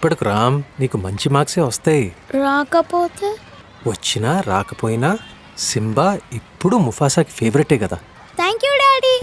భయపడకు రామ్, నీకు మంచి మార్క్సే వస్తాయి. రాకపోతే? వచ్చినా రాకపోయినా సింబా ఇప్పుడు ముఫాసాకి ఫేవరెటే కదా. Thank you daddy.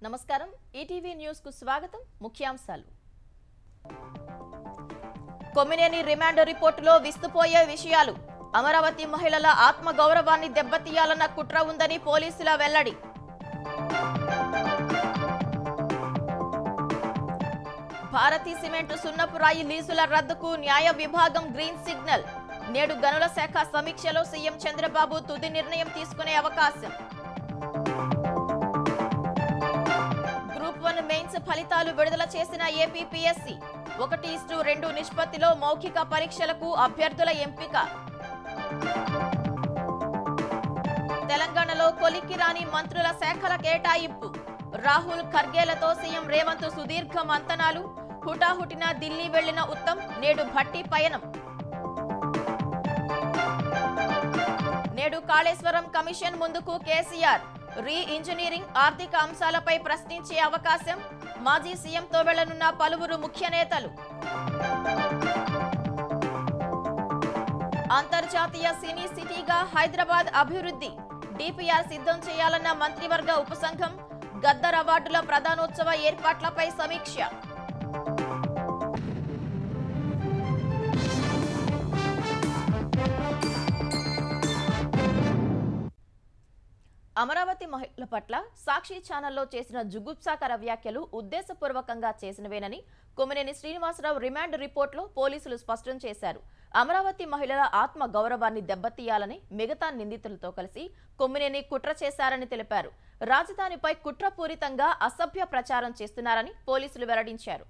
నమస్కారం, ఈటీవీ న్యూస్ కు స్వాగతం. ముఖ్యాంశాలు. కొమ్మినేని రిమాండ్ రిపోర్టులో విస్తుపోయే విషయాలు. అమరావతి మహిళల ఆత్మ గౌరవాన్ని దెబ్బతీయాలన్న కుట్ర ఉందని పోలీసుల వెల్లడి. భారతీ సిమెంట్ సున్నపురాయి లీజుల రద్దుకు న్యాయ విభాగం గ్రీన్ సిగ్నల్. నేడు గనుల శాఖ సమీక్షలో సీఎం చంద్రబాబు తుది నిర్ణయం తీసుకునే అవకాశం. మెయిన్స్ ఫలితాలు విడుదల చేసిన ఏపీపీఎస్సీ 1:2 నిష్పత్తిలో మౌఖిక పరీక్షలకు అభ్యర్థుల ఎంపిక. తెలంగాణలో కొలిక్కి రాని మంత్రుల శాఖల కేటాయింపు. రాహుల్ ఖర్గేలతో సీఎం రేవంత్ సుదీర్ఘ మంతనాలు. హుటాహుటిన ఢిల్లీ వెళ్లిన ఉత్తమ్, నేడు భట్టి పయనం. నేడు కాళేశ్వరం కమిషన్ ముందుకు కేసీఆర్. రీ ఇంజనీరింగ్, ఆర్థిక అంశాలపై ప్రశ్నించే అవకాశం. మాజీ సీఎంతో వెళ్లనున్న పలువురు ముఖ్య నేతలు. అంతర్జాతీయ సినీ సిటీగా హైదరాబాద్ అభివృద్ధి. డిపిఆర్ సిద్ధం చేయాలన్న మంత్రివర్గ ఉపసంఘం. గద్దర్ అవార్డుల ప్రధానోత్సవ ఏర్పాట్లపై సమీక్ష. అమరావతి మహిళల పట్ల సాక్షి ఛానల్లో చేసిన జుగుప్సాకర వ్యాఖ్యలు ఉద్దేశపూర్వకంగా చేసినవేనని కొమ్మినేని శ్రీనివాసరావు రిమాండ్ రిపోర్టులో పోలీసులు స్పష్టం చేశారు. అమరావతి మహిళల ఆత్మ గౌరవాన్ని దెబ్బతీయాలని మిగతా నిందితులతో కలిసి కొమ్మినేని కుట్ర చేశారని తెలిపారు. రాజధానిపై కుట్రపూరితంగా అసభ్య ప్రచారం చేస్తున్నారని పోలీసులు వెల్లడించారు.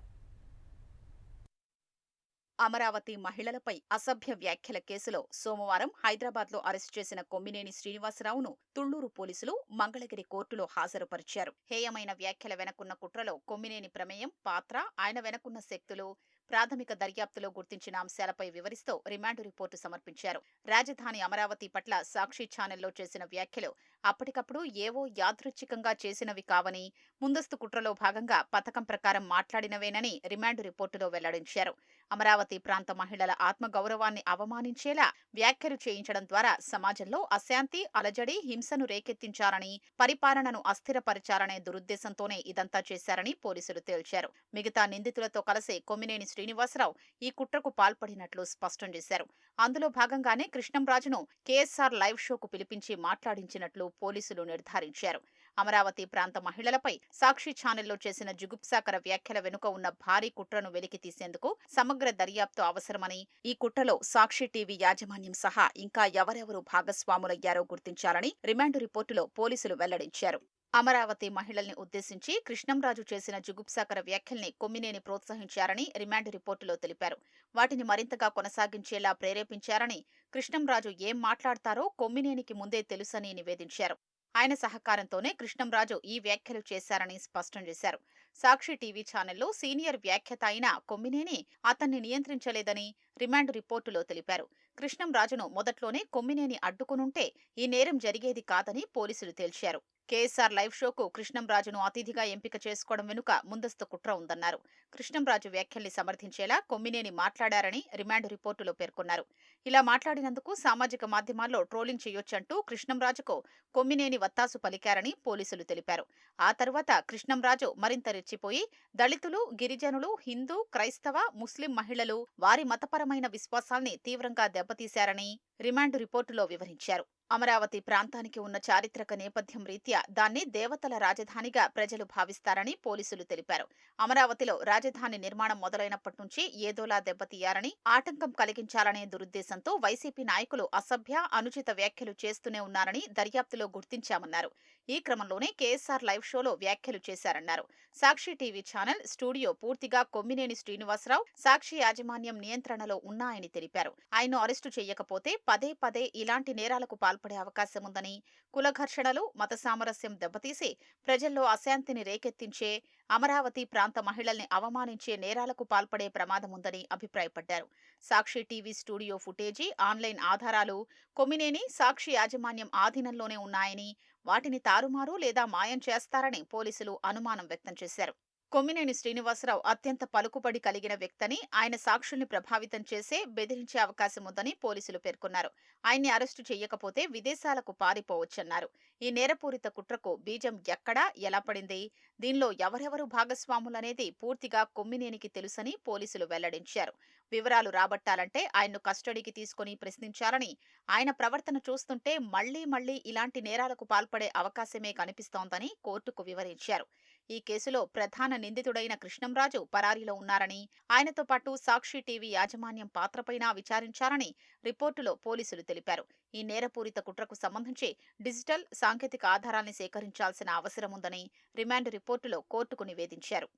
అమరావతి మహిళలపై అసభ్య వ్యాఖ్యల కేసులో సోమవారం హైదరాబాద్లో అరెస్టు చేసిన కొమ్మినేని శ్రీనివాసరావును తుళ్లూరు పోలీసులు మంగళగిరి కోర్టులో హాజరుపరిచారు. హేయమైన వ్యాఖ్యల వెనకున్న కుట్రలో కొమ్మినేని ప్రమేయం, పాత్ర, ఆయన వెనకున్న శక్తులు, ప్రాథమిక దర్యాప్తులో గుర్తించిన అంశాలపై వివరిస్తూ రిమాండ్ రిపోర్టు సమర్పించారు. రాజధాని అమరావతి పట్ల సాక్షి ఛానల్లో చేసిన వ్యాఖ్యలు అప్పటికప్పుడు ఏవో యాదృచ్ఛికంగా చేసినవి కావని, ముందస్తు కుట్రలో భాగంగా పథకం ప్రకారం మాట్లాడినవేనని రిమాండ్ రిపోర్టులో వెల్లడించారు. అమరావతి ప్రాంత మహిళల ఆత్మగౌరవాన్ని అవమానించేలా వ్యాఖ్యలు చేయించడం ద్వారా సమాజంలో అశాంతి, అలజడి, హింసను రేకెత్తించారని, పరిపాలనను అస్థిరపరిచారనే దురుద్దేశంతోనే ఇదంతా చేశారని పోలీసులు తేల్చారు. మిగతా నిందితులతో కలిసి కొమ్మినేని శ్రీనివాసరావు ఈ కుట్రకు పాల్పడినట్లు స్పష్టం చేశారు. అందులో భాగంగానే కృష్ణంరాజును కేఎస్ఆర్ లైవ్ షోకు పిలిపించి మాట్లాడించినట్లు పోలీసులు నిర్ధారించారు. అమరావతి ప్రాంత మహిళలపై సాక్షి ఛానల్లో చేసిన జుగుప్సాకర వ్యాఖ్యల వెనుక ఉన్న భారీ కుట్రను వెలికి తీసేందుకు సమగ్ర దర్యాప్తు అవసరమని, ఈ కుట్రలో సాక్షి టీవీ యాజమాన్యం సహా ఇంకా ఎవరెవరు భాగస్వాములయ్యారో గుర్తించాలని రిమాండ్ రిపోర్టులో పోలీసులు వెల్లడించారు. అమరావతి మహిళల్ని ఉద్దేశించి కృష్ణంరాజు చేసిన జుగుప్సాకర వ్యాఖ్యల్ని కొమ్మినేని ప్రోత్సహించారని రిమాండ్ రిపోర్టులో తెలిపారు. వాటిని మరింతగా కొనసాగించేలా ప్రేరేపించారని, కృష్ణంరాజు ఏం మాట్లాడతారో కొమ్మినేనికి ముందే తెలుసని నివేదించారు. ఆయన సహకారంతోనే కృష్ణంరాజు ఈ వ్యాఖ్యలు చేశారని స్పష్టం చేశారు. సాక్షి టీవీ ఛానల్లో సీనియర్ వ్యాఖ్యాత అయిన కొమ్మినేని అతన్ని నియంత్రించలేదని రిమాండ్ రిపోర్టులో తెలిపారు. కృష్ణంరాజును మొదట్లోనే కొమ్మినేని అడ్డుకునుంటే ఈ నేరం జరిగేది కాదని పోలీసులు తేల్చారు. కేఎస్ఆర్ లైవ్ షోకు కృష్ణంరాజును అతిథిగా ఎంపిక చేసుకోవడం వెనుక ముందస్తు కుట్ర ఉందన్నారు. కృష్ణంరాజు వ్యాఖ్యల్ని సమర్థించేలా కొమ్మినేని మాట్లాడారని రిమాండ్ రిపోర్టులో పేర్కొన్నారు. ఇలా మాట్లాడినందుకు సామాజిక మాధ్యమాల్లో ట్రోలింగ్ చేయొచ్చంటూ కృష్ణంరాజుకు కొమ్మినేని వత్తాసు పలికారని పోలీసులు తెలిపారు. ఆ తర్వాత కృష్ణంరాజు మరింత రెచ్చిపోయి దళితులు, గిరిజనులు, హిందూ, క్రైస్తవ, ముస్లిం మహిళలు వారి మతపరమైన విశ్వాసాల్ని తీవ్రంగా దెబ్బతీశారని రిమాండ్ రిపోర్టులో వివరించారు. అమరావతి ప్రాంతానికి ఉన్న చారిత్రక నేపథ్యం రీత్యా దాన్ని దేవతల రాజధానిగా ప్రజలు భావిస్తారని పోలీసులు తెలిపారు. అమరావతిలో రాజధాని నిర్మాణం మొదలైనప్పటి నుంచి ఏదోలా దెబ్బతీయాలని, ఆటంకం కలిగించాలనే దురుద్దేశంతో వైసీపీ నాయకులు అసభ్య, అనుచిత వ్యాఖ్యలు చేస్తూనే ఉన్నారని దర్యాప్తులో గుర్తించామన్నారు. ఈ క్రమంలోనే కేఎస్ఆర్ లైవ్ షోలో వ్యాఖ్యలు చేశారన్నారు. సాక్షి టీవీ ఛానల్, స్టూడియో పూర్తిగా కొమ్మినేని శ్రీనివాసరావు, సాక్షి యాజమాన్యం నియంత్రణలో ఉన్నాయని తెలిపారు. ఆయన్ను అరెస్టు చేయకపోతే పదే పదే ఇలాంటి నేరాలకు పాల్పడే అవకాశం ఉందని, కుల ఘర్షణలు, మత సామరస్యం దెబ్బతీసి ప్రజల్లో అశాంతిని రేకెత్తించే, అమరావతి ప్రాంత మహిళల్ని అవమానించే నేరాలకు పాల్పడే ప్రమాదముందని అభిప్రాయపడ్డారు. సాక్షి టీవీ స్టూడియో ఫుటేజీ, ఆన్లైన్ ఆధారాలు కొమ్మినేని, సాక్షి యాజమాన్యం ఆధీనంలోనే ఉన్నాయని, వాటిని తారుమారు లేదా మాయం చేస్తారని పోలీసులు అనుమానం వ్యక్తం చేశారు. కొమ్మినేని శ్రీనివాసరావు అత్యంత పలుకుబడి కలిగిన వ్యక్తని, ఆయన సాక్షుల్ని ప్రభావితం చేసే, బెదిరించే అవకాశం ఉందని పోలీసులు పేర్కొన్నారు. ఆయన్ని అరెస్టు చేయకపోతే విదేశాలకు పారిపోవచ్చన్నారు. ఈ నేరపూరిత కుట్రకు బీజం ఎక్కడా, ఎలా పడింది, దీనిలో ఎవరెవరు భాగస్వాములనేది పూర్తిగా కొమ్మినేనికి తెలుసని పోలీసులు వెల్లడించారు. వివరాలు రాబట్టాలంటే ఆయన్ను కస్టడీకి తీసుకుని ప్రశ్నించాలని, ఆయన ప్రవర్తన చూస్తుంటే మళ్లీ ఇలాంటి నేరాలకు పాల్పడే అవకాశమే కనిపిస్తోందని కోర్టుకు వివరించారు. ఈ కేసులో ప్రధాన నిందితుడైన కృష్ణంరాజు పరారీలో ఉన్నారని, ఆయనతో పాటు సాక్షి టీవీ యాజమాన్యం పాత్రపైనా విచారించాలని రిపోర్టులో పోలీసులు తెలిపారు. ఈ నేరపూరిత కుట్రకు సంబంధించి డిజిటల్, సాంకేతిక ఆధారాల్ని సేకరించాల్సిన అవసరం ఉందని రిమాండ్ రిపోర్టులో కోర్టుకు నివేదించారు.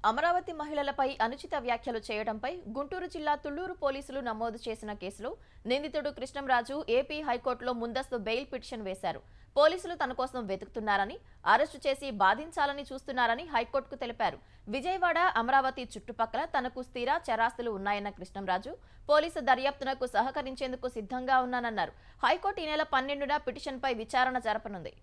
అమరావతి మహిళలపై అనుచిత వ్యాఖ్యలు చేయడంపై గుంటూరు జిల్లా తుళ్లూరు పోలీసులు నమోదు చేసిన కేసులో నిందితుడు కృష్ణంరాజు ఏపీ హైకోర్టులో ముందస్తు బెయిల్ పిటిషన్ వేశారు. పోలీసులు తన కోసం వెతుకుతున్నారని, అరెస్టు చేసి బాధించాలని చూస్తున్నారని హైకోర్టుకు తెలిపారు. విజయవాడ, అమరావతి చుట్టుపక్కల తనకు స్థిర చరాస్తులు ఉన్నాయన్న కృష్ణంరాజు పోలీసు దర్యాప్తునకు సహకరించేందుకు సిద్ధంగా ఉన్నానన్నారు. హైకోర్టు ఈ నెల 12న పిటిషన్పై విచారణ జరపనుంది.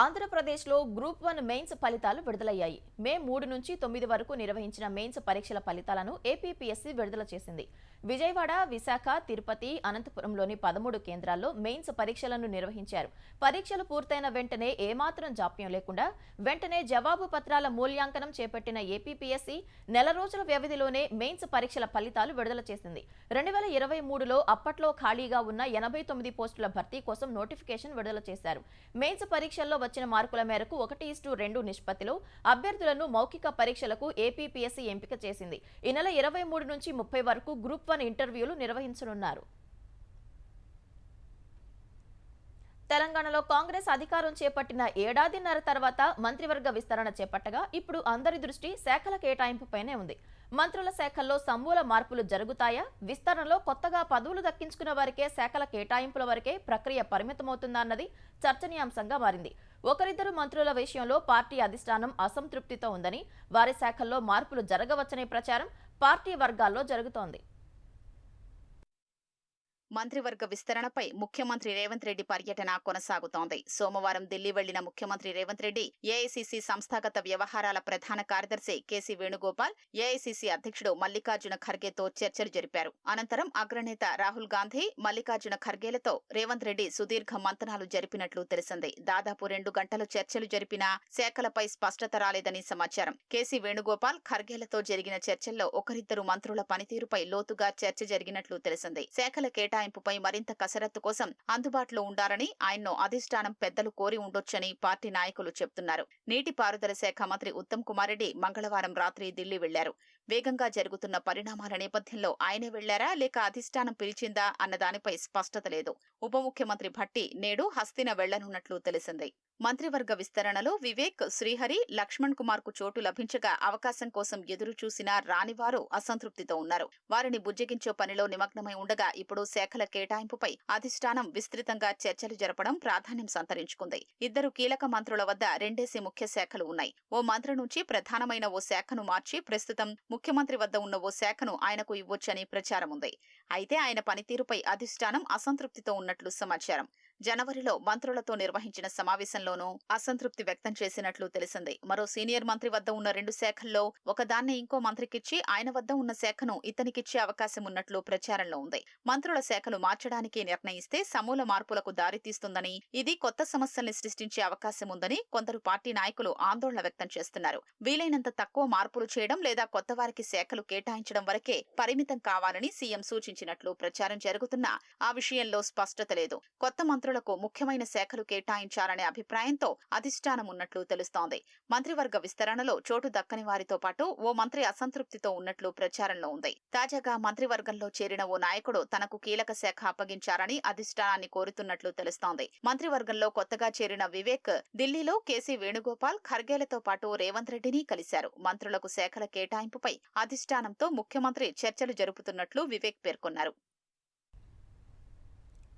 ఆంధ్రప్రదేశ్లో గ్రూప్ 1 మెయిన్స్ ఫలితాలు విడుదలయ్యాయి. మే 3 నుంచి 9 వరకు నిర్వహించిన మెయిన్స్ పరీక్షల ఫలితాలను ఏపీపీఎస్సీ విడుదల చేసింది. విజయవాడ, విశాఖ, తిరుపతి, అనంతపురంలోని 13 కేంద్రాల్లో మెయిన్స్ పరీక్షలను నిర్వహించారు. పరీక్షలు పూర్తయిన వెంటనే ఏమాత్రం జాప్యం లేకుండా వెంటనే జవాబు పత్రాల మూల్యాంకనం చేపట్టిన ఏపీపీఎస్సీ నెల రోజుల వ్యవధిలోనే మెయిన్స్ పరీక్షల ఫలితాలు విడుదల చేసింది. 2023లో అప్పట్లో ఖాళీగా ఉన్న 89 పోస్టుల భర్తీ కోసం నోటిఫికేషన్ విడుదల చేశారు. మెయిన్స్ పరీక్షల్లో వచ్చిన మార్కుల మేరకు 1:2 నిష్పత్తిలో అభ్యర్థులను మౌఖిక పరీక్షలకు ఏపీపీఎస్సీ ఎంపిక చేసింది. ఈ నెల 23 నుంచి 30 వరకు గ్రూప్ 1 ఇంటర్వ్యూలు నిర్వహించనున్నారు. తెలంగాణలో కాంగ్రెస్ అధికారం చేపట్టిన ఏడాదిన్నర తర్వాత మంత్రివర్గ విస్తరణ చేపట్టగా ఇప్పుడు అందరి దృష్టి శాఖల కేటాయింపుపైనే ఉంది. మంత్రుల శాఖల్లో సమూల మార్పులు జరుగుతాయా, విస్తరణలో కొత్తగా పదవులు దక్కించుకున్న వారికే శాఖల కేటాయింపుల వరకే ప్రక్రియ పరిమితమవుతుందా అన్నది చర్చనీయాంశంగా మారింది. ఒకరిద్దరు మంత్రుల విషయంలో పార్టీ అధిష్టానం అసంతృప్తితో ఉందని, వారి శాఖల్లో మార్పులు జరగవచ్చనే ప్రచారం పార్టీ వర్గాల్లో జరుగుతోంది. మంత్రివర్గ విస్తరణపై ముఖ్యమంత్రి రేవంత్ రెడ్డి పర్యటన కొనసాగుతోంది. సోమవారం ఢిల్లీ వెళ్లిన ముఖ్యమంత్రి రేవంత్ రెడ్డి ఏఐసీసీ సంస్థాగత వ్యవహారాల ప్రధాన కార్యదర్శి కేసీ వేణుగోపాల్, ఏఐసీసీ అధ్యక్షుడు మల్లికార్జున ఖర్గేతో చర్చలు జరిపారు. అనంతరం అగ్రనేత రాహుల్ గాంధీ, మల్లికార్జున ఖర్గేలతో రేవంత్ రెడ్డి సుదీర్ఘ మంతనాలు జరిపినట్లు తెలిసింది. దాదాపు 2 గంటలు చర్చలు జరిపినా శాఖలపై స్పష్టత రాలేదని సమాచారం. కేసీ వేణుగోపాల్, ఖర్గేలతో జరిగిన చర్చల్లో ఒకరిద్దరు మంత్రుల పనితీరుపై లోతుగా చర్చ జరిగినట్లు తెలిసింది. శాఖల కేటాయింపుపై మరింత కసరత్తు కోసం అందుబాటులో ఉండాలని ఆయన్ను అధిష్టానం పెద్దలు కోరి ఉండొచ్చని పార్టీ నాయకులు చెబుతున్నారు. నీటిపారుదల శాఖ మంత్రి ఉత్తమ్ కుమార్ రెడ్డి మంగళవారం రాత్రి ఢిల్లీ వెళ్లారు. వేగంగా జరుగుతున్న పరిణామాల నేపథ్యంలో ఆయనే వెళ్లారా లేక అధిష్టానం పిలిచిందా అన్న దానిపై స్పష్టత లేదు. ఉప ముఖ్యమంత్రి భట్టి నేడు హస్తిన వెళ్లనున్నట్లు తెలిసింది. మంత్రివర్గ విస్తరణలో వివేక్, శ్రీహరి, లక్ష్మణ్ కుమార్ కు చోటు లభించగా అవకాశం కోసం ఎదురు చూసినా రానివారు అసంతృప్తితో ఉన్నారు. వారిని బుజ్జగించే పనిలో నిమగ్నమై ఉండగా ఇప్పుడు శాఖల కేటాయింపుపై అధిష్టానం విస్తృతంగా చర్చలు జరపడం ప్రాధాన్యం సంతరించుకుంది. ఇద్దరు కీలక మంత్రుల వద్ద 2 ముఖ్య శాఖలు ఉన్నాయి. ఓ మంత్రి నుంచి ప్రధానమైన ఓ శాఖను మార్చి ప్రస్తుతం ముఖ్యమంత్రి వద్ద ఉన్న ఓ శాఖను ఆయనకు ఇవ్వొచ్చని ప్రచారం ఉంది. అయితే ఆయన పనితీరుపై అధిష్టానం అసంతృప్తితో ఉన్నట్లు సమాచారం. జనవరిలో మంత్రులతో నిర్వహించిన సమావేశంలోనూ అసంతృప్తి వ్యక్తం చేసినట్లు తెలిసింది. మరో సీనియర్ మంత్రి వద్ద ఉన్న 2 శాఖల్లో ఒకదాన్ని ఇంకో మంత్రికిచ్చి ఆయన వద్ద ఉన్న శాఖను ఇతనికిచ్చే అవకాశం ఉన్నట్లు ప్రచారంలో ఉంది. మంత్రుల శాఖలు మార్చడానికి నిర్ణయిస్తే సమూల మార్పులకు దారితీస్తుందని, ఇది కొత్త సమస్యల్ని సృష్టించే అవకాశం ఉందని కొందరు పార్టీ నాయకులు ఆందోళన వ్యక్తం చేస్తున్నారు. వీలైనంత తక్కువ మార్పులు చేయడం లేదా కొత్త వారికి శాఖలు కేటాయించడం వరకే పరిమితం కావాలని సీఎం సూచించినట్లు ప్రచారం జరుగుతున్నా ఆ విషయంలో స్పష్టత లేదు. కొత్త మంత్రులకు ముఖ్యమైన శాఖలు కేటాయించాలనే అభిప్రాయంతో అధిష్టానం ఉన్నట్లు తెలుస్తోంది. మంత్రివర్గ విస్తరణలో చోటు దక్కని వారితో పాటు ఓ మంత్రి అసంతృప్తితో ఉన్నట్లు ప్రచారంలో ఉంది. తాజాగా మంత్రివర్గంలో చేరిన ఓ నాయకుడు తనకు కీలక శాఖ అప్పగించారని అధిష్టానాన్ని కోరుతున్నట్లు తెలుస్తోంది. మంత్రివర్గంలో కొత్తగా చేరిన వివేక్ ఢిల్లీలో కేసీ వేణుగోపాల్, ఖర్గేలతో పాటు రేవంత్ రెడ్డిని కలిశారు. మంత్రులకు శాఖల కేటాయింపుపై అధిష్టానంతో ముఖ్యమంత్రి చర్చలు జరుపుతున్నట్లు వివేక్ పేర్కొన్నారు.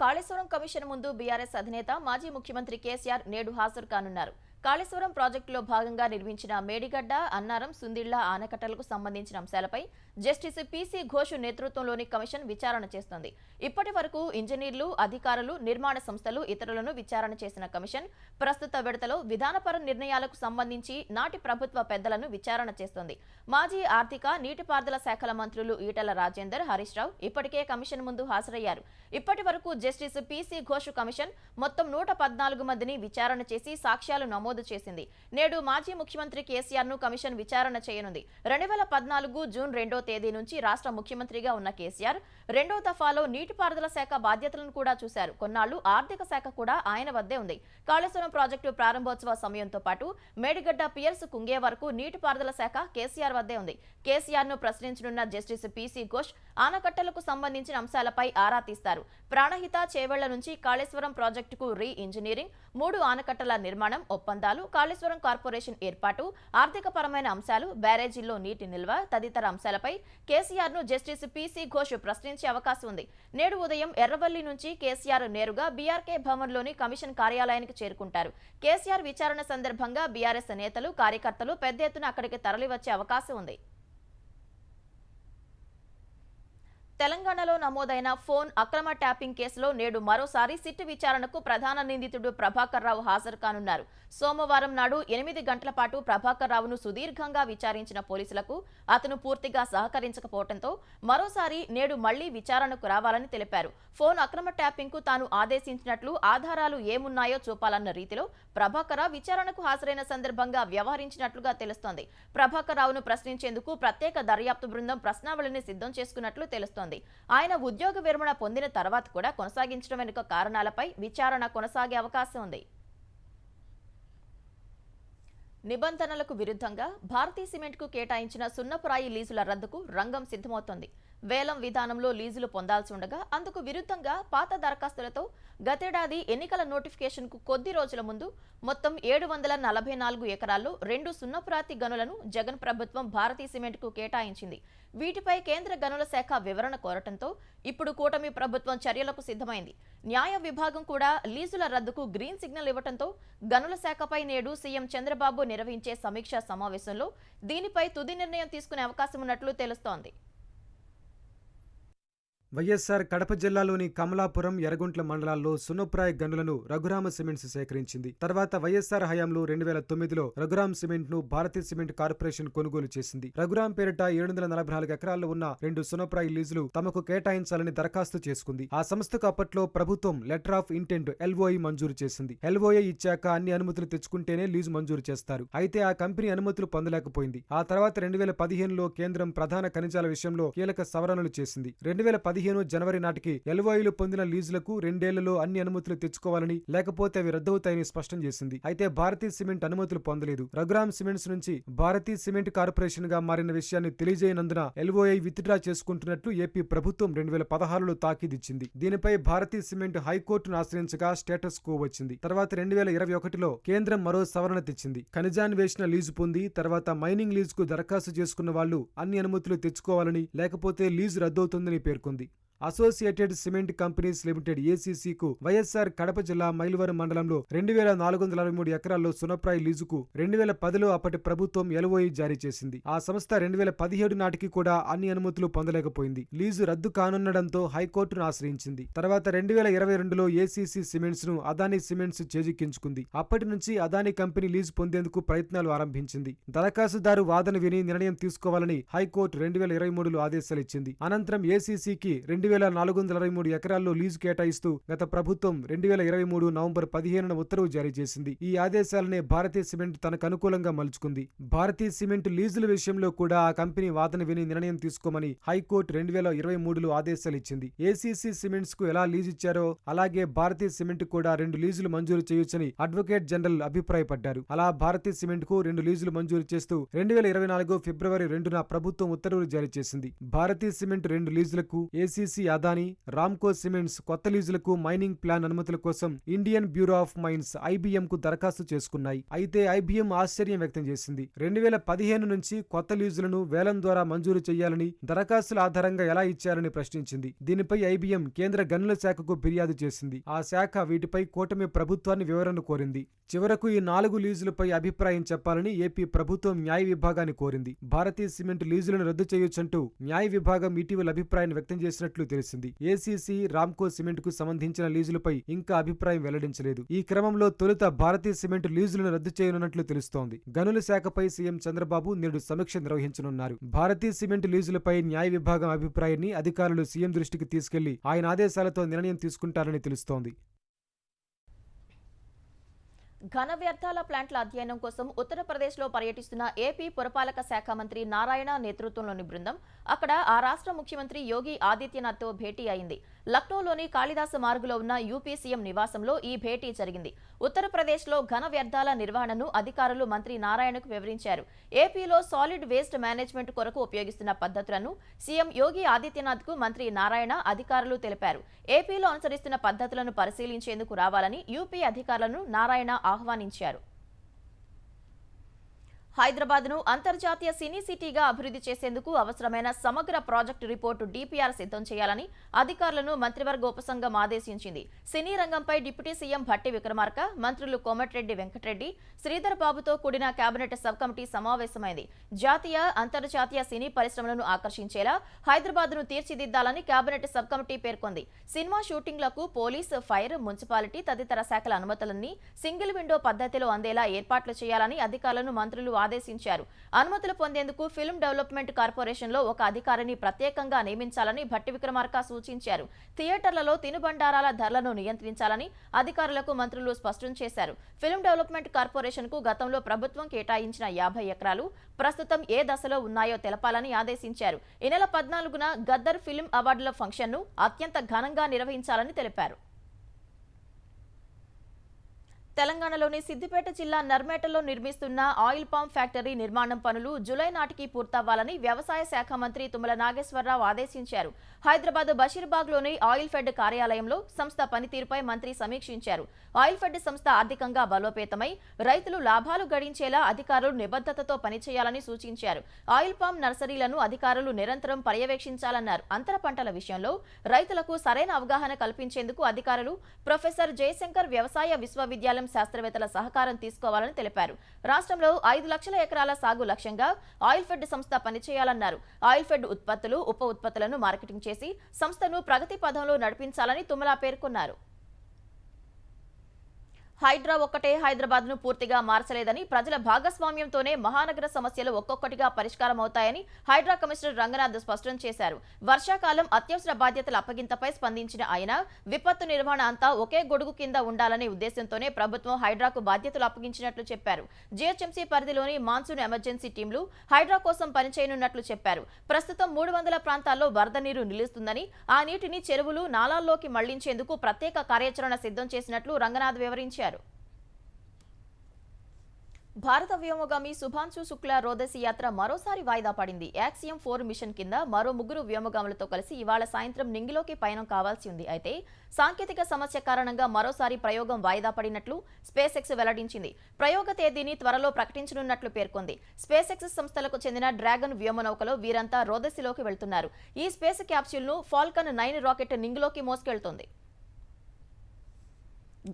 కాళేశ్వరం కమిషన్ ముందు బీఆర్ఎస్ అధినేత మాజీ ముఖ్యమంత్రి కేసీఆర్ నేడు హాజరు కానున్నారు. కాళేశ్వరం ప్రాజెక్టులో భాగంగా నిర్మించిన మేడిగడ్డ, అన్నారం, సుందిళ్ల ఆనకట్టలకు సంబంధించిన అంశాలపై జస్టిస్ పీసీ ఘోష్ నేతృత్వంలోని కమిషన్ విచారణ చేస్తోంది. ఇప్పటి వరకు ఇంజనీర్లు, అధికారులు, నిర్మాణ సంస్థలు, ఇతరులను విచారణ చేసిన కమిషన్ ప్రస్తుత విడతలో విధానపర నిర్ణయాలకు సంబంధించి నాటి ప్రభుత్వ పెద్దలను విచారణ చేస్తోంది. మాజీ ఆర్థిక, నీటిపారుదల శాఖల మంత్రులు ఈటెల రాజేందర్, హరీష్ రావు ఇప్పటికే కమిషన్ ముందు హాజరయ్యారు. ఇప్పటి వరకు జస్టిస్ పీసీ ఘోష్ కమిషన్ మొత్తం 114 మందిని విచారణ చేసి సాక్ష్యాలు నమోదు చేసింది. నేడు మాజీ ముఖ్యమంత్రి కేసీఆర్ ను కమిషన్ విచారణ చేయనుంది. 2014 జూన్ 2వ తేదీ నుంచి రాష్ట్ర ముఖ్యమంత్రిగా ఉన్న కేసీఆర్ 2వ దఫాలో నీటిపారుదల శాఖ బాధ్యతలను కూడా చూశారు. కొన్నాళ్లు ఆర్థిక శాఖ కూడా ఆయన వద్దే ఉంది. కాళేశ్వరం ప్రాజెక్టు ప్రారంభోత్సవ సమయంతో పాటు మేడిగడ్డ పియర్స్ కుంగే వరకు నీటిపారుదల శాఖ కేసీఆర్ వద్దే ఉంది. కేసీఆర్ ను ప్రశ్నించనున్న జస్టిస్ పీసీ ఘోష్ ఆనకట్టలకు సంబంధించిన అంశాలపై ఆరా తీస్తారు. ప్రాణహిత, చేవెళ్ల నుంచి కాళేశ్వరం ప్రాజెక్టుకు రీ ఇంజనీరింగ్, 3 ఆనకట్టల నిర్మాణం, ఒప్పందాలు, కాళేశ్వరం కార్పొరేషన్ ఏర్పాటు, ఆర్థికపరమైన అంశాలు, బ్యారేజీల్లో నీటి నిల్వ తదితర అంశాలపై కేసీఆర్ ను జస్టిస్ పీసీ ఘోష్ ప్రశ్నించే అవకాశం ఉంది. నేడు ఉదయం ఎర్రవల్లి నుంచి కేసీఆర్ నేరుగా బీఆర్కే భవన్లోని కమిషన్ కార్యాలయానికి చేరుకుంటారు. కేసీఆర్ విచారణ సందర్భంగా బీఆర్ఎస్ నేతలు, కార్యకర్తలు పెద్ద ఎత్తున అక్కడికి తరలివచ్చే అవకాశం ఉంది. తెలంగాణలో నమోదైన ఫోన్ అక్రమ ట్యాపింగ్ కేసులో నేడు మరోసారి సిట్ విచారణకు ప్రధాన నిందితుడు ప్రభాకర్ రావు హాజరు కానున్నారు. సోమవారం నాడు 8 గంటల పాటు ప్రభాకర్ రావును సుదీర్ఘంగా విచారించిన పోలీసులకు అతను పూర్తిగా సహకరించకపోవడంతో మరోసారి నేడు మళ్లీ విచారణకు రావాలని తెలిపారు. ఫోన్ అక్రమ ట్యాపింగ్ కు తాను ఆదేశించినట్లు ఆధారాలు ఏమున్నాయో చూపాలన్న రీతిలో ప్రభాకర్ రావు విచారణకు హాజరైన సందర్భంగా వ్యవహరించినట్లుగా తెలుస్తోంది. ప్రభాకర్ రావును ప్రశ్నించేందుకు ప్రత్యేక దర్యాప్తు బృందం ప్రశ్నావళిని సిద్ధం చేసుకున్నట్లు తెలుస్తోంది. ఆయన ఉద్యోగ విరమణ పొందిన తర్వాత కూడా కొనసాగించడం వెనుక కారణాలపై విచారణ కొనసాగే అవకాశం ఉంది. నిబంధనలకు విరుద్ధంగా భారతీ సిమెంట్ కు కేటాయించిన సున్నపురాయి లీజుల రద్దుకు రంగం సిద్ధమవుతోంది. వేలం విధానంలో లీజులు పొందాల్సి ఉండగా అందుకు విరుద్ధంగా పాత దరఖాస్తులతో గతేడాది ఎన్నికల నోటిఫికేషన్ కు కొద్ది రోజుల ముందు మొత్తం 744 ఎకరాల్లో 2 సున్నపురాతి గనులను జగన్ ప్రభుత్వం భారతీ సిమెంట్ కు కేటాయించింది. వీటిపై కేంద్ర గనుల శాఖ వివరణ కోరటంతో ఇప్పుడు కూటమి ప్రభుత్వం చర్యలకు సిద్ధమైంది. న్యాయ విభాగం కూడా లీజుల రద్దుకు గ్రీన్ సిగ్నల్ ఇవ్వడంతో గనుల శాఖపై నేడు సీఎం చంద్రబాబు నిర్వహించే సమీక్షా సమావేశంలో దీనిపై తుది నిర్ణయం తీసుకునే అవకాశం ఉన్నట్లు తెలుస్తోంది. వైఎస్సార్ కడప జిల్లాలోని కమలాపురం, ఎర్రగుంట్ల మండలాల్లో సున్నపురాయి గనులను రఘురామ సిమెంట్స్ సేకరించింది. తర్వాత వైఎస్సార్ హయాంలో 2009లో రఘురామ్ సిమెంట్ ను భారతీ సిమెంట్ కార్పొరేషన్ కొనుగోలు చేసింది. రఘురామ్ పేరిట 744 ఎకరాల్లో ఉన్న 2 సున్నపురాయి లీజులు తమకు కేటాయించాలని దరఖాస్తు చేసుకుంది. ఆ సంస్థకు అప్పట్లో ప్రభుత్వం లెటర్ ఆఫ్ ఇంటెంట్ LOI మంజూరు చేసింది. LOI ఇచ్చాక అన్ని అనుమతులు తెచ్చుకుంటేనే లీజు మంజూరు చేస్తారు. అయితే ఆ కంపెనీ అనుమతులు పొందలేకపోయింది. ఆ తర్వాత 2015లో కేంద్రం ప్రధాన ఖనిజాల విషయంలో కీలక సవరణలు చేసింది. 2015 జనవరి నాటికి LOIలు పొందిన లీజులకు 2 ఏళ్లలో అన్ని అనుమతులు తెచ్చుకోవాలని, లేకపోతే అవి రద్దవుతాయని స్పష్టం చేసింది. అయితే భారతీ సిమెంట్ అనుమతులు పొందలేదు. రఘురామ్ సిమెంట్స్ నుంచి భారతీ సిమెంట్ కార్పొరేషన్ గా మారిన విషయాన్ని తెలియజేయనందున LOI విత్డ్రా చేసుకుంటున్నట్లు ఏపీ ప్రభుత్వం 2016లో తాకీదిచ్చింది. దీనిపై భారతీ సిమెంట్ హైకోర్టును ఆశ్రయించగా స్టేటస్ కో వచ్చింది. తర్వాత 2021లో కేంద్రం మరో సవరణ తెచ్చింది. ఖనిజాన్వేషణ లీజు పొంది తర్వాత మైనింగ్ లీజుకు దరఖాస్తు చేసుకున్న వాళ్లు అన్ని అనుమతులు తెచ్చుకోవాలని, లేకపోతే లీజు రద్దవుతుందని పేర్కొంది. అసోసియేటెడ్ సిమెంట్ కంపెనీస్ లిమిటెడ్ ఏసీసీకు వైఎస్ఆర్ కడప జిల్లా మైలవరం మండలంలో 2463 ఎకరాల్లో సునప్రాయ్ లీజుకు 2010లో అప్పటి ప్రభుత్వం ఎల్ఓఈ జారీ చేసింది. ఆ సంస్థ 2017 నాటికి కూడా అన్ని అనుమతులు పొందలేకపోయింది. లీజు రద్దు కానుండడంతో హైకోర్టును ఆశ్రయించింది. తర్వాత 2022లో ఏసీసీ సిమెంట్స్ ను అదానీ సిమెంట్స్ చేజిక్కించుకుంది. అప్పటి నుంచి అదానీ కంపెనీ లీజు పొందేందుకు ప్రయత్నాలు ఆరంభించింది. దరఖాస్తుదారు వాదన విని నిర్ణయం తీసుకోవాలని హైకోర్టు 2023లో ఆదేశాలిచ్చింది. అనంతరం ఏసీసీకి 2463 ఎకరాల్లో లీజు కేటాయిస్తూ గత ప్రభుత్వం 2023 నవంబర్ 15న ఉత్తర్వు జారీ చేసింది. ఈ ఆదేశాలనే భారతీయ సిమెంట్ తనకు అనుకూలంగా మలుచుకుంది. భారతీయ సిమెంట్ లీజుల విషయంలో కూడా ఆ కంపెనీ వాదన విని నిర్ణయం తీసుకోమని హైకోర్టు 2023లో ఆదేశాలిచ్చింది. ఏసీసీ సిమెంట్స్ కు ఎలా లీజు ఇచ్చారో అలాగే భారతీయ సిమెంట్ కూడా 2 లీజులు మంజూరు చేయొచ్చని అడ్వకేట్ జనరల్ అభిప్రాయపడ్డారు. అలా భారతీయ సిమెంట్ కు 2 లీజులు మంజూరు చేస్తూ 2024 ఫిబ్రవరి 2న ప్రభుత్వం ఉత్తర్వులు జారీ చేసింది. భారతీయ సిమెంట్ 2 లీజులకు, ఏసీసీ అదానీ, రామ్కో సిమెంట్స్ కొత్త లీజులకు మైనింగ్ ప్లాన్ అనుమతుల కోసం Indian Bureau of Mines IBM కు దరఖాస్తు చేసుకున్నాయి. అయితే ఐబీఎం ఆశ్చర్యం వ్యక్తం చేసింది. 2015 నుంచి కొత్త లీజులను వేలం ద్వారా మంజూరు చేయాలని, దరఖాస్తుల ఆధారంగా ఎలా ఇచ్చారని ప్రశ్నించింది. దీనిపై ఐబీఎం కేంద్ర గనుల శాఖకు ఫిర్యాదు చేసింది. ఆ శాఖ వీటిపై కూటమి ప్రభుత్వాన్ని వివరణ కోరింది. చివరకు ఈ 4 లీజులపై అభిప్రాయం చెప్పాలని ఏపీ ప్రభుత్వం న్యాయ విభాగాన్ని కోరింది. భారతీయ సిమెంట్ లీజులను రద్దు చేయొచ్చంటూ న్యాయ విభాగం ఇటీవల అభిప్రాయాన్ని వ్యక్తం చేసినట్లు తెలిసింది. ఏసీసీ, రామ్కో సిమెంట్ కు సంబంధించిన లీజులపై ఇంకా అభిప్రాయం వెల్లడించలేదు. ఈ క్రమంలో తొలుత భారతీయ సిమెంట్ లీజులను రద్దు చేయనున్నట్లు తెలుస్తోంది. గనుల శాఖపై సీఎం చంద్రబాబు నేడు సమీక్ష నిర్వహించనున్నారు. భారతీయ సిమెంట్ లీజులపై న్యాయ విభాగం అభిప్రాయాన్ని అధికారులు సీఎం దృష్టికి తీసుకెళ్లి ఆయన ఆదేశాలతో నిర్ణయం తీసుకుంటారని తెలుస్తోంది. ఘన వ్యర్థాల ప్లాంట్ల అధ్యయనం కోసం ఉత్తరప్రదేశ్లో పర్యటిస్తున్న ఏపీ పురపాలక శాఖ మంత్రి నారాయణ నేతృత్వంలోని బృందం అక్కడ ఆ రాష్ట్ర ముఖ్యమంత్రి యోగి ఆదిత్యనాథ్తో భేటీ అయింది. లక్నోలోని కాళిదాస మార్గులో ఉన్న యూపీ సీఎం నివాసంలో ఈ భేటీ జరిగింది. ఉత్తరప్రదేశ్లో ఘన వ్యర్థాల నిర్వహణను అధికారులు మంత్రి నారాయణకు వివరించారు. ఏపీలో సాలిడ్ వేస్ట్ మేనేజ్మెంట్ కొరకు ఉపయోగిస్తున్న పద్ధతులను సీఎం యోగి ఆదిత్యనాథ్కు మంత్రి నారాయణ అధికారులు తెలిపారు. ఏపీలో అనుసరిస్తున్న పద్ధతులను పరిశీలించేందుకు రావాలని యూపీ అధికారులను నారాయణ ఆహ్వానించారు. హైదరాబాద్ను అంతర్జాతీయ సినీ సిటీగా అభివృద్ధి చేసేందుకు అవసరమైన సమగ్ర ప్రాజెక్టు రిపోర్టు డీపీఆర్ సిద్ధం చేయాలని అధికారులను మంత్రివర్గ ఉపసంఘం ఆదేశించింది. సినీ రంగంపై డిప్యూటీ సీఎం భట్టి విక్రమార్క, మంత్రులు కోమటిరెడ్డి వెంకటరెడ్డి, శ్రీధర్ బాబుతో కూడిన కేబినెట్ సబ్ కమిటీ సమావేశమైంది. జాతీయ, అంతర్జాతీయ సినీ పరిశ్రమలను ఆకర్షించేలా హైదరాబాద్ను తీర్చిదిద్దాలని కేబినెట్ సబ్ కమిటీ పేర్కొంది. సినిమా షూటింగ్లకు పోలీస్, ఫైర్, మున్సిపాలిటీ తదితర శాఖల అనుమతులన్నీ సింగిల్ విండో పద్ధతిలో అందేలా ఏర్పాట్లు చేయాలని అధికారులను మంత్రులు ఆదేశించారు. అనుమతులు పొందేందుకు ఫిల్మ్ డెవలప్మెంట్ కార్పొరేషన్లో ఒక అధికారిని ప్రత్యేకంగా నియమించాలని భట్టి విక్రమార్క సూచించారు. థియేటర్లలో తినుబండారాల ధరలను నియంత్రించాలని అధికారులకు మంత్రులు స్పష్టం చేశారు. ఫిల్మ్ డెవలప్మెంట్ కార్పొరేషన్కు గతంలో ప్రభుత్వం కేటాయించిన 50 ఎకరాలు ప్రస్తుతం ఏ దశలో ఉన్నాయో తెలపాలని ఆదేశించారు. ఈ నెల 14న గద్దర్ ఫిల్మ్ అవార్డుల ఫంక్షన్ను అత్యంత ఘనంగా నిర్వహించాలని తెలిపారు. తెలంగాణలోని సిద్దిపేట జిల్లా నర్మేటలో నిర్మిస్తున్న ఆయిల్ పామ్ ఫ్యాక్టరీ నిర్మాణం పనులు జూలై నాటికి పూర్తవ్వాలని వ్యవసాయ శాఖ మంత్రి తుమ్మల నాగేశ్వరరావు ఆదేశించారు. హైదరాబాద్ బషీర్బాగ్లోని ఆయిల్ ఫెడ్ కార్యాలయంలో సంస్థ పనితీరుపై మంత్రి సమీక్షించారు. ఆయిల్ ఫెడ్ సంస్థ ఆర్థికంగా బలోపేతమై రైతులు లాభాలు గడించేలా అధికారులు నిబద్ధతతో పనిచేయాలని సూచించారు. ఆయిల్ పామ్ నర్సరీలను అధికారులు నిరంతరం పర్యవేక్షించాలన్నారు. అంతర పంటల విషయంలో రైతులకు సరైన అవగాహన కల్పించేందుకు అధికారులు ప్రొఫెసర్ జయశంకర్ వ్యవసాయ విశ్వవిద్యాలయం శాస్త్రవేత్తల సహకారం తీసుకోవాలని తెలిపారు. రాష్ట్రంలో 5 లక్షల ఎకరాల సాగు లక్ష్యంగా ఆయిల్ ఫెడ్ సంస్థ పనిచేయాలన్నారు. ఆయిల్ ఫెడ్ ఉత్పత్తులు, ఉప ఉత్పత్తులను మార్కెటింగ్ చేసి సంస్థను ప్రగతి పథంలో నడిపించాలని తుమ్మల పేర్కొన్నారు. హైడ్రా ఒక్కటే హైదరాబాద్ను పూర్తిగా మార్చలేదని, ప్రజల భాగస్వామ్యంతోనే మహానగర సమస్యలు ఒక్కొక్కటిగా పరిష్కారం అవుతాయని హైడ్రా కమిషనర్ రంగనాథ్ స్పష్టం చేశారు. వర్షాకాలం అత్యవసర బాధ్యతల అప్పగింతపై స్పందించిన ఆయన విపత్తు నిర్వహణ అంతా ఒకే గొడుగు కింద ఉండాలనే ఉద్దేశంతోనే ప్రభుత్వం హైడ్రాకు బాధ్యతలు అప్పగించినట్లు చెప్పారు. జీహెచ్ఎంసీ పరిధిలోని మాన్సూన్ ఎమర్జెన్సీ టీంలు హైడ్రా కోసం పనిచేయనున్నట్లు చెప్పారు. ప్రస్తుతం 300 ప్రాంతాల్లో వరద నీరు నిలుస్తుందని, ఆ నీటిని చెరువులు, నాలాల్లోకి మళ్లించేందుకు ప్రత్యేక కార్యాచరణ సిద్ధం చేసినట్లు రంగనాథ్ వివరించారు. భారత వ్యోమగామి శుభాంశు శుక్లా రోదసి యాత్ర మరోసారి వాయిదా పడింది. యాక్సియం 4 మిషన్ కింద మరో 3 వ్యోమగాములతో కలిసి ఇవాళ సాయంత్రం నింగిలోకి పయనం కావాల్సి ఉంది. అయితే సాంకేతిక సమస్య కారణంగా మరోసారి ప్రయోగం వాయిదా పడినట్లు స్పేస్ ఎక్స్ వెల్లడించింది. ప్రయోగ తేదీని త్వరలో ప్రకటించనున్నట్లు పేర్కొంది. స్పేస్ ఎక్స్ సంస్థలకు చెందిన డ్రాగన్ వ్యోమనౌకలో వీరంతా రోదసిలోకి వెళ్తున్నారు. ఈ స్పేస్ క్యాప్సూల్ ను ఫాల్కన్ 9 రాకెట్ నింగిలోకి మోసుకెళ్తోంది.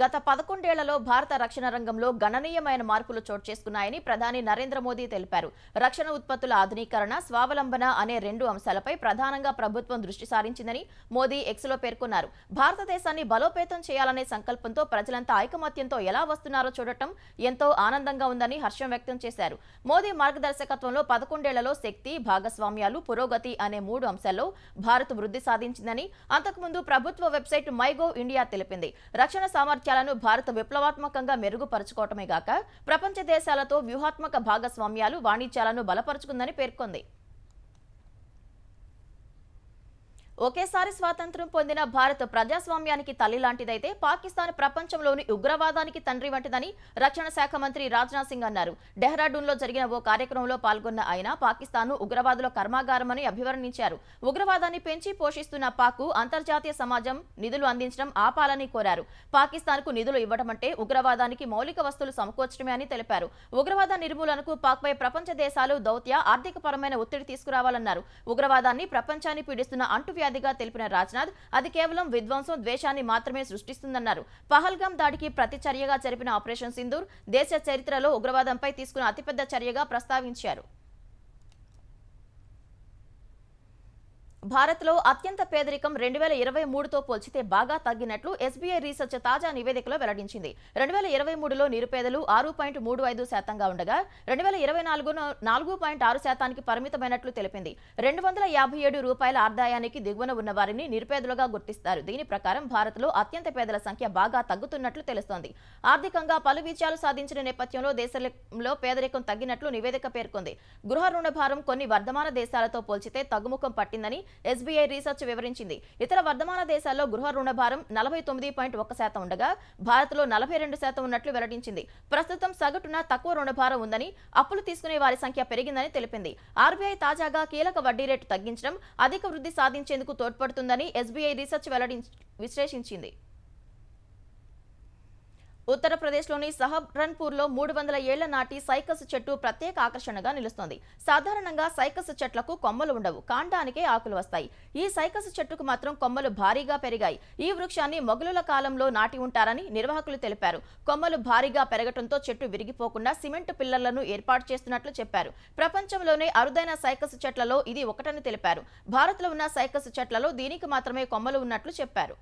గత 11 ఏళ్లలో భారత రక్షణ రంగంలో గణనీయమైన మార్పులు చోటు చేసుకున్నాయని ప్రధాని నరేంద్ర మోదీ తెలిపారు. రక్షణ ఉత్పత్తుల ఆధునీకరణ, స్వావలంబన అనే 2 అంశాలపై ప్రధానంగా ప్రభుత్వం దృష్టి సారించిందని మోదీ ఎక్స్లో పేర్కొన్నారు. భారతదేశాన్ని బలోపేతం చేయాలనే సంకల్పంతో ప్రజలంతా ఐకమత్యంతో ఎలా వస్తున్నారో చూడటం ఎంతో ఆనందంగా ఉందని హర్షం వ్యక్తం చేశారు. మోదీ మార్గదర్శకత్వంలో 11 ఏళ్లలో శక్తి, భాగస్వామ్యాలు, పురోగతి అనే 3 అంశాల్లో భారత్ వృద్ధి సాధించిందని అంతకుముందు ప్రభుత్వ వెబ్సైట్ మైగోవ్ ఇండియా తెలిపింది. రక్షణ సామర్థ్యాలను భారత్ విప్లవాత్మకంగా మెరుగుపరుచుకోవటమే గాక ప్రపంచ దేశాలతో వ్యూహాత్మక భాగస్వామ్యాలు, వాణిజ్యాలను బలపరుచుకుందని పేర్కొంది. ఒకేసారి స్వాతంత్ర్యం పొందిన భారత్ ప్రజాస్వామ్యానికి తల్లి లాంటిదైతే పాకిస్తాన్ ప్రపంచంలోని ఉగ్రవాదానికి తండ్రి వంటిదని రక్షణ శాఖ మంత్రి రాజ్నాథ్ సింగ్ అన్నారు. డెహ్రాడూన్లో జరిగిన ఓ కార్యక్రమంలో పాల్గొన్న ఆయన పాకిస్తాన్ను ఉగ్రవాదుల కర్మాగారమని అభివర్ణించారు. ఉగ్రవాదాన్ని పెంచి పోషిస్తున్న పాక్ అంతర్జాతీయ సమాజం నిధులు అందించడం ఆపాలని కోరారు. పాకిస్తాన్కు నిధులు ఇవ్వడమంటే ఉగ్రవాదానికి మౌలిక వస్తువులు సమకూర్చడమే అని తెలిపారు. ఉగ్రవాద నిర్మూలనకు పాక్పై ప్రపంచ దేశాలు దౌత్య, ఆర్థికపరమైన ఒత్తిడి తీసుకురావాలన్నారు. ఉగ్రవాదాన్ని ప్రపంచాన్ని పీడిస్తున్న అంటువ్యాధిగా తెలిపిన రాజ్నాథ్ అది కేవలం విధ్వంసం, ద్వేషాన్ని మాత్రమే సృష్టిస్తుందన్నారు. పహల్గామ్ దాడికి ప్రతిచర్యగా జరిపిన ఆపరేషన్ సింధూర్ దేశ చరిత్రలో ఉగ్రవాదంపై తీసుకున్న అతిపెద్ద చర్యగా ప్రస్తావించారు. భారత్లో అత్యంత పేదరికం 2023తో పోల్చితే బాగా తగ్గినట్లు ఎస్బీఐ రీసెర్చ్ తాజా నివేదికలో వెల్లడించింది. 2023లో నిరుపేదలు 6.35%గా ఉండగా 2024లో 4.6%కి పరిమితమైనట్లు తెలిపింది. ₹257 ఆదాయానికి దిగువన ఉన్న వారిని నిరుపేదలుగా గుర్తిస్తారు. దీని ప్రకారం భారత్లో అత్యంత పేదల సంఖ్య బాగా తగ్గుతున్నట్లు తెలుస్తోంది. ఆర్థికంగా పలు విజయాలు సాధించిన నేపథ్యంలో దేశంలో పేదరికం తగ్గినట్లు నివేదిక పేర్కొంది. గృహ రుణ భారం కొన్ని వర్ధమాన దేశాలతో పోల్చితే తగ్గుముఖం పట్టిందని ఎస్బీఐ రీసెర్చ్ వివరించింది. ఇతర వర్ధమాన దేశాల్లో గృహ రుణ భారం 49.1% ఉండగా భారత్లో 42% ఉన్నట్లు వెల్లడించింది. ప్రస్తుతం సగటున తక్కువ రుణభారం ఉందని, అప్పులు తీసుకునే వారి సంఖ్య పెరిగిందని తెలిపింది. ఆర్బీఐ తాజాగా కీలక వడ్డీ రేటు తగ్గించడం అధిక వృద్ధి సాధించేందుకు తోడ్పడుతుందని ఎస్బీఐ రీసెర్చ్ విశ్లేషించింది. ఉత్తరప్రదేశ్లోని సహరన్పూర్లో 300 ఏళ్ల నాటి సైకస్ చెట్టు ప్రత్యేక ఆకర్షణగా నిలుస్తోంది. సాధారణంగా సైకస్ చెట్లకు కొమ్మలు ఉండవు, కాండానికే ఆకులు వస్తాయి. ఈ సైకస్ చెట్టుకు మాత్రం కొమ్మలు భారీగా పెరిగాయి. ఈ వృక్షాన్ని మొఘలుల కాలంలో నాటి ఉంటారని నిర్వాహకులు తెలిపారు. కొమ్మలు భారీగా పెరగడంతో చెట్టు విరిగిపోకుండా సిమెంట్ పిల్లర్లను ఏర్పాటు చేస్తున్నట్లు చెప్పారు. ప్రపంచంలోనే అరుదైన సైకస్ చెట్లలో ఇది ఒకటని తెలిపారు. భారత్లో ఉన్న సైకస్ చెట్లలో దీనికి మాత్రమే కొమ్మలు ఉన్నట్లు చెప్పారు.